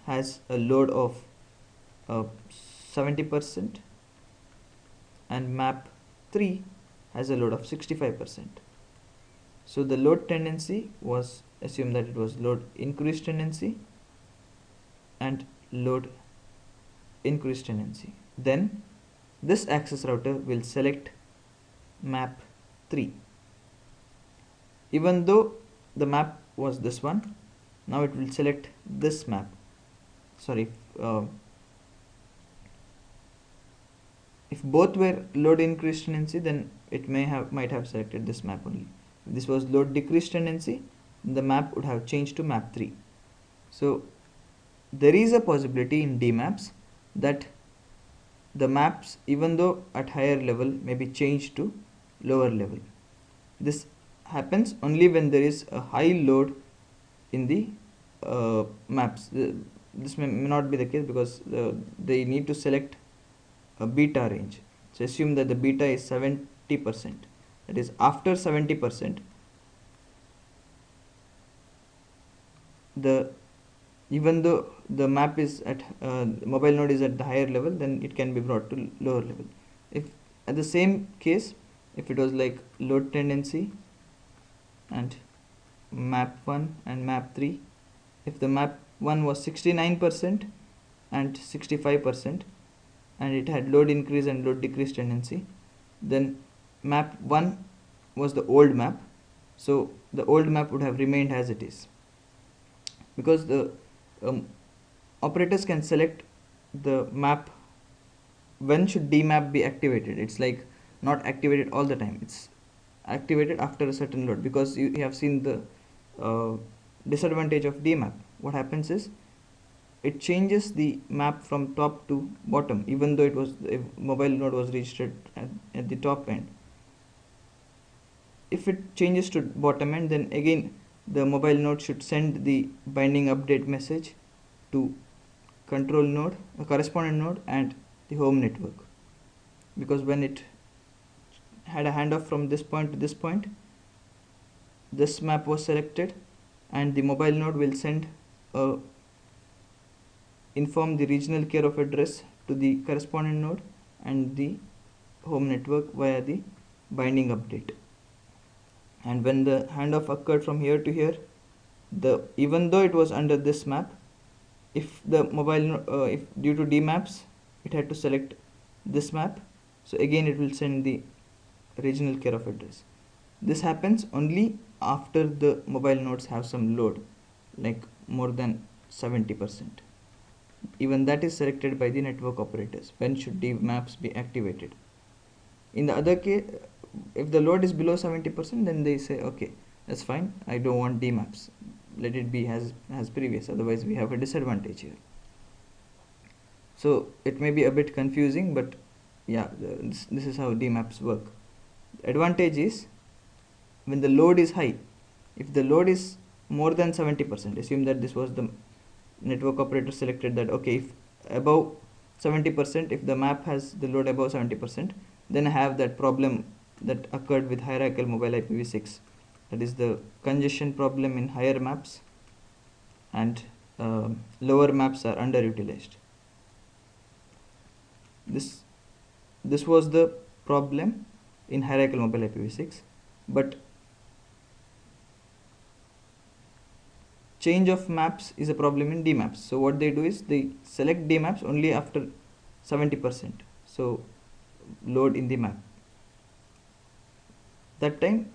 has a load of 70% and map 3 has a load of 65%. So the load tendency was, assume that it was load increase tendency and load increase tendency. Then this access router will select map 3. Even though the map was this one, now it will select this map. Sorry, if both were load increase tendency, then it might have selected this map only. If this was load decrease tendency, the map would have changed to map 3. So there is a possibility in DEMAPS that the maps, even though at higher level, may be changed to lower level. This happens only when there is a high load in the maps. This may not be the case because they need to select a beta range. So assume that the beta is 70%. That is, after 70%, even though the map is at mobile node is at the higher level, then it can be brought to lower level. If at the same case, if it was like load tendency and map 1 and map 3, if the map 1 was 69% and 65% and it had load increase and load decrease tendency, then map 1 was the old map, so the old map would have remained as it is, because the operators can select the map when should DMAP be activated. It's like not activated all the time, it's activated after a certain load, because you have seen the disadvantage of DMAP. What happens is it changes the map from top to bottom, even though it was a mobile node was registered at the top end. If it changes to bottom end, then again the mobile node should send the binding update message to control node, a correspondent node, and the home network, because when it had a handoff from this point to this point, this map was selected and the mobile node will send inform the regional care of address to the correspondent node and the home network via the binding update. And when the handoff occurred from here to here, even though it was under this map, if the mobile if due to DMAPS it had to select this map, so again it will send the regional care of address. This happens only after the mobile nodes have some load, like more than 70%. Even that is selected by the network operators, when should DMAPS be activated. In the other case, if the load is below 70%, then they say, okay, that's fine, I don't want DMAPS, let it be as previous, otherwise we have a disadvantage here. So it may be a bit confusing, but yeah, this is how DMAPS work. The advantage is when the load is high. If the load is more than 70%, assume that this was the network operator selected that, okay, if above 70%, if the map has the load above 70%, then I have that problem that occurred with hierarchical mobile IPv6, that is the congestion problem in higher maps, and lower maps are underutilized. This was the problem in hierarchical mobile IPv6, but change of maps is a problem in DMAPS. So what they do is they select DMAPS only after 70%, so load in the map. That time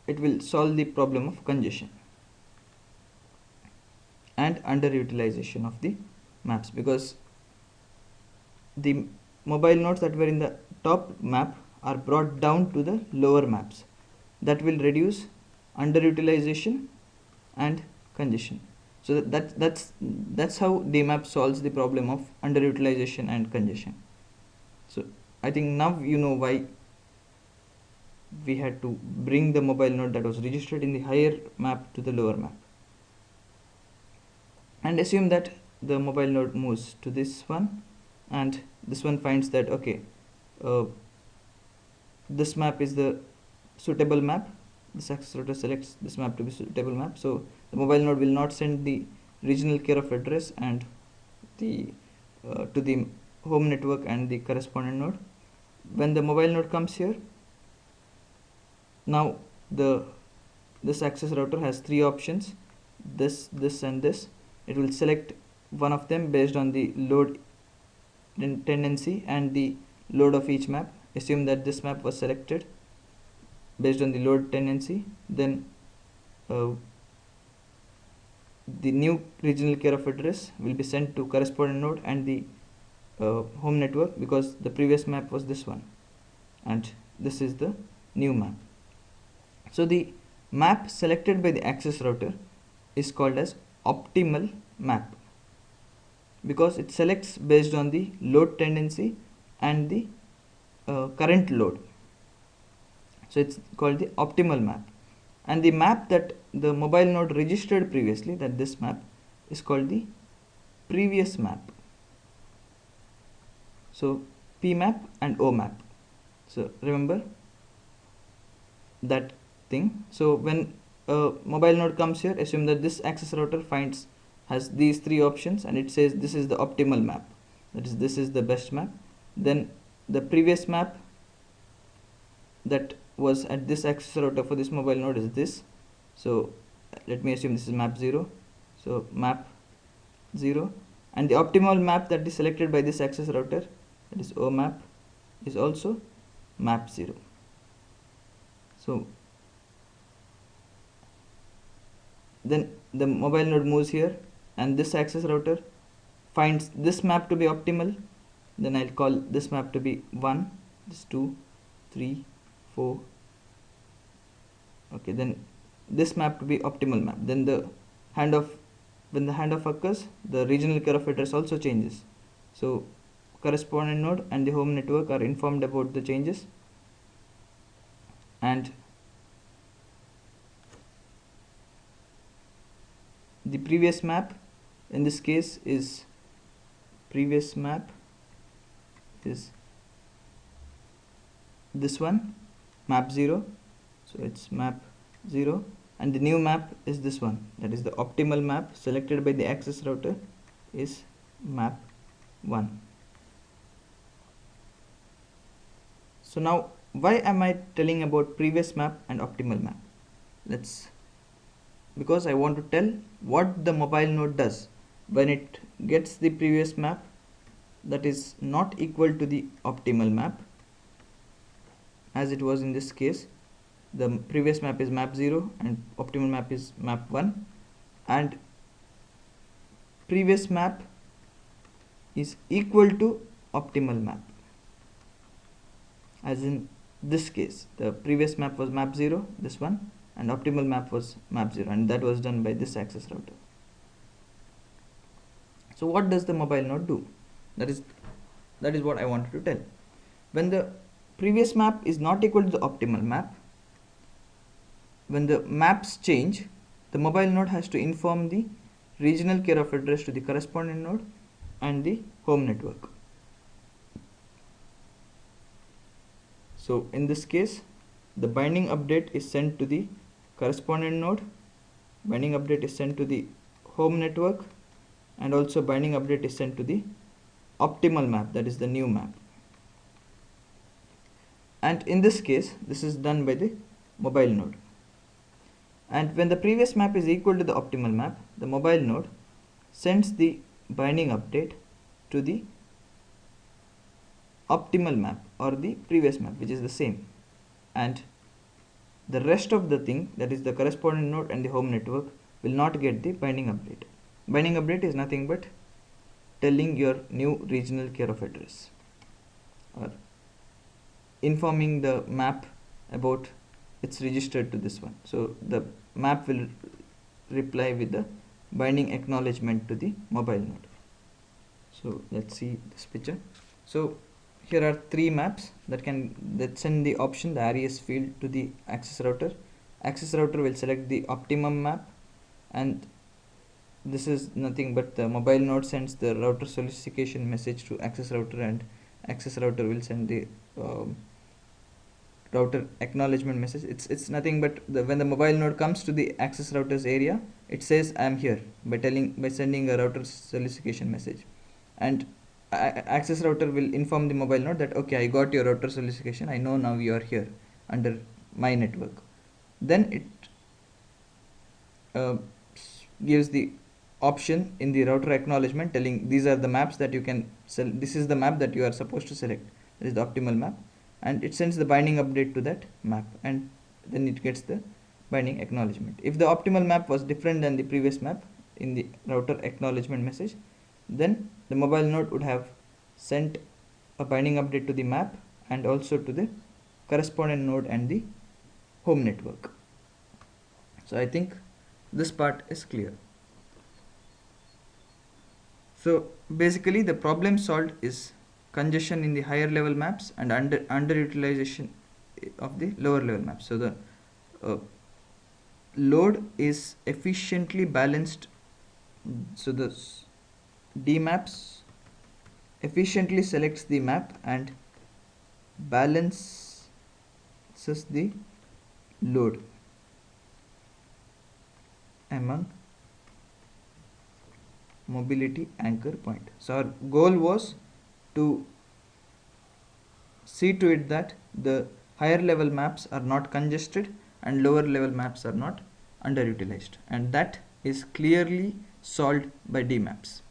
it will solve the problem of congestion and underutilization of the maps, because the mobile nodes that were in the top map are brought down to the lower maps. That will reduce underutilization and congestion. So that's how DMAP solves the problem of underutilization and congestion. So I think now you know why we had to bring the mobile node that was registered in the higher map to the lower map. And assume that the mobile node moves to this one, and this one finds that, okay, this map is the suitable map. This access router selects this map to be suitable map, so the mobile node will not send the regional care of address and the to the home network and the correspondent node. When the mobile node comes here, now this access router has three options, this, and this. It will select one of them based on the load tendency and the load of each map. Assume that this map was selected based on the load tendency, then the new regional care of address will be sent to correspondent node and the home network, because the previous map was this one and this is the new map. So the map selected by the access router is called as optimal map, because it selects based on the load tendency and the current load. So it's called the optimal map. And the map that the mobile node registered previously, that this map, is called the previous map. So P map and O map. So remember that thing. So when a mobile node comes here, assume that this access router has these three options and it says this is the optimal map, that is, this is the best map. Then the previous map that was at this access router for this mobile node is this. So let me assume this is map 0. So map 0, and the optimal map that is selected by this access router, that is O map, is also map 0. So then the mobile node moves here and this access router finds this map to be optimal. Then I'll call this map to be 1, this 2, 3, 4. Okay, then this map to be optimal map. Then when the handoff occurs, the regional care of address also changes. So correspondent node and the home network are informed about the changes, and the previous map in this case is this one, map 0. So it's map 0, and the new map is this one, that is the optimal map selected by the access router is map 1. So now why am I telling about previous map and optimal map? Because I want to tell what the mobile node does when it gets the previous map that is not equal to the optimal map, as it was in this case. The previous map is map 0 and optimal map is map 1, and previous map is equal to optimal map, as in this case the previous map was map 0, this one, and optimal map was map 0, and that was done by this access router. So what does the mobile node do? That is what I wanted to tell. When the previous map is not equal to the optimal map, when the maps change, the mobile node has to inform the regional care of address to the correspondent node and the home network. So in this case, the binding update is sent to the correspondent node, binding update is sent to the home network, and also binding update is sent to the optimal map, that is the new map. And in this case, this is done by the mobile node. And when the previous map is equal to the optimal map, the mobile node sends the binding update to the optimal map or the previous map, which is the same, and the rest of the thing, that is the correspondent node and the home network, will not get the binding update. Binding update is nothing but telling your new regional care of address or informing the map about it's registered to this one. So the map will reply with the binding acknowledgement to the mobile node. So let's see this picture. So here are three maps that send the option, the RES field, to the access router. Access router will select the optimum map, and this is nothing but the mobile node sends the router solicitation message to access router, and access router will send the router acknowledgement message. It's nothing but when the mobile node comes to the access router's area, it says I am here by sending a router solicitation message. and access router will inform the mobile node that okay, I got your router solicitation, I know now you are here under my network. Then it gives the option in the router acknowledgement telling these are the maps that you can sell, this is the map that you are supposed to select, that is the optimal map, and it sends the binding update to that map, and then it gets the binding acknowledgement. If the optimal map was different than the previous map in the router acknowledgement message, then the mobile node would have sent a binding update to the map and also to the correspondent node and the home network. So I think this part is clear. So basically the problem solved is congestion in the higher level maps and underutilization of the lower level maps. So the load is efficiently balanced. So the DEMAPS efficiently selects the map and balances the load among mobility anchor point. So our goal was to see to it that the higher level maps are not congested and lower level maps are not underutilized, and that is clearly solved by DEMAPS.